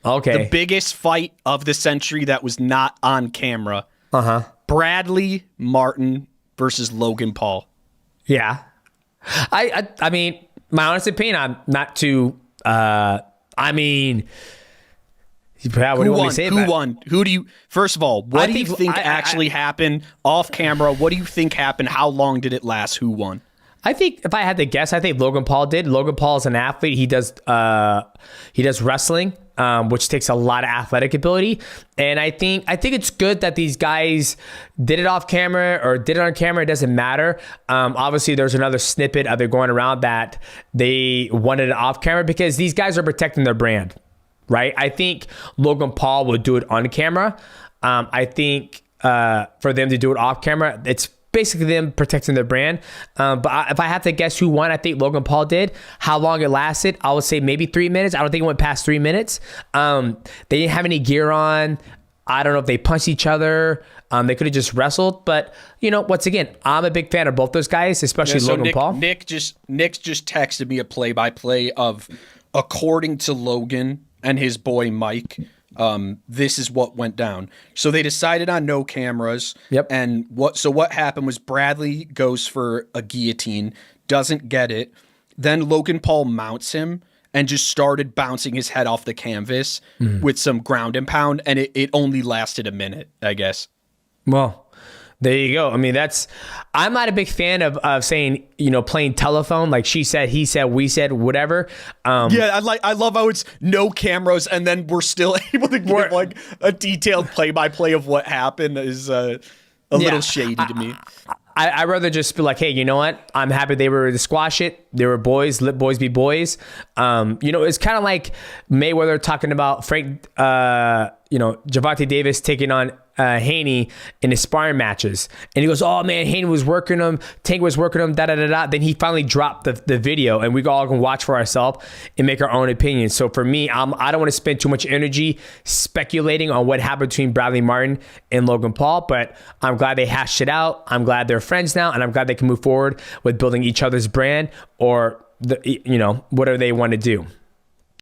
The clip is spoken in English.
Okay. The biggest fight of the century that was not on camera. Bradley Martyn versus Logan Paul. Yeah. I mean, my honest opinion, I'm not too, I mean, what do you want me to say about it? Who won? Who do you, first of all, what do you think actually happened off camera? What do you think happened? How long did it last? Who won? I think if I had to guess, I think Logan Paul did. Logan Paul is an athlete. He does wrestling, which takes a lot of athletic ability. And I think it's good that these guys did it off camera or did it on camera. It doesn't matter. Obviously, there's another snippet of it going around that they wanted it off camera because these guys are protecting their brand, right? I think Logan Paul would do it on camera. I think for them to do it off camera, it's basically them protecting their brand. But if I have to guess who won, I think Logan Paul did. How long it lasted, I would say maybe 3 minutes. I don't think it went past 3 minutes. They didn't have any gear on. I don't know if they punched each other. They could have just wrestled. But, once again, I'm a big fan of both those guys, especially Logan Paul. Nick just texted me a play-by-play of, according to Logan and his boy Mike, this is what went down. So they decided on no cameras. Yep. And what happened was Bradley goes for a guillotine, doesn't get it. Then Logan Paul mounts him and just started bouncing his head off the canvas with some ground and pound. And it only lasted a minute, I guess. Well, there you go. I mean, I'm not a big fan of saying, playing telephone, like she said, he said, we said, whatever. Yeah, I love how it's no cameras and then we're still able to give like a detailed play-by-play of what happened is a little shady to me. I'd rather just be like, hey, you know what? I'm happy they were to squash it. They were boys, let boys be boys. It's kind of like Mayweather talking about Frank, Gervonta Davis taking on Haney in his sparring matches. And he goes, oh man, Haney was working him, Tank was working him, da-da-da-da. Then he finally dropped the video and we all can watch for ourselves and make our own opinions. So for me, I don't want to spend too much energy speculating on what happened between Bradley Martyn and Logan Paul, but I'm glad they hashed it out. I'm glad they're friends now, and I'm glad they can move forward with building each other's brand or whatever they want to do.